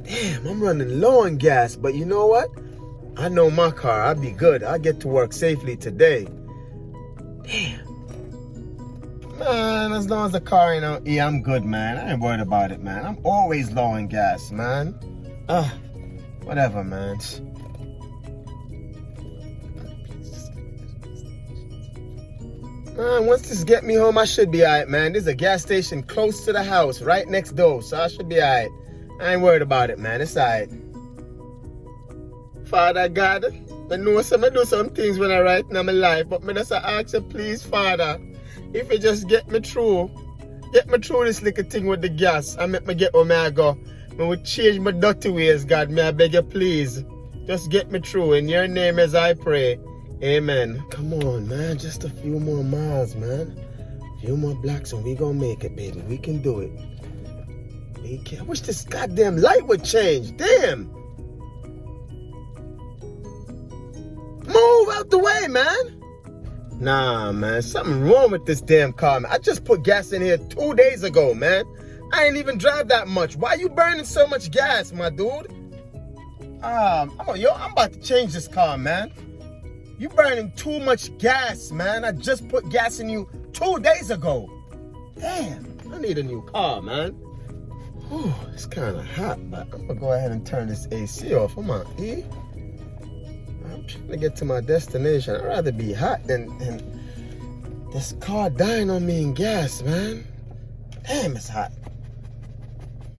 Damn, I'm running low on gas, but you know what? I know my car. I'll be good. I'll get to work safely today. Damn. Man, as long as the car ain't out, yeah, I'm good, man. I ain't worried about it, man. I'm always low on gas, man. Whatever, man. Man, once this get me home, I should be alright, man. There's a gas station close to the house, right next door, so I should be alright. I ain't worried about it, man. It's alright. Father God, I know I do some things when I write in my life, but I just ask you, please, Father, if you just get me through this little thing with the gas and make me get where I go. I will change my dirty ways, God. May I beg you, please. Just get me through. In your name as I pray. Amen. Come on, man. Just a few more miles, man. A few more blocks and we gonna make it, baby. We can do it. We can. I wish this goddamn light would change. Damn. Move out the way, man. Nah, man. Something wrong with this damn car, man. I just put gas in here 2 days ago, man. I ain't even drive that much. Why you burning so much gas, my dude? I'm about to change this car, man. You burning too much gas, man. I just put gas in you 2 days ago. Damn, I need a new car, man. Whew, it's kind of hot, but I'm gonna go ahead and turn this AC off. I'm on E. I'm trying to get to my destination. I'd rather be hot than this car dying on me in gas, man. Damn, it's hot.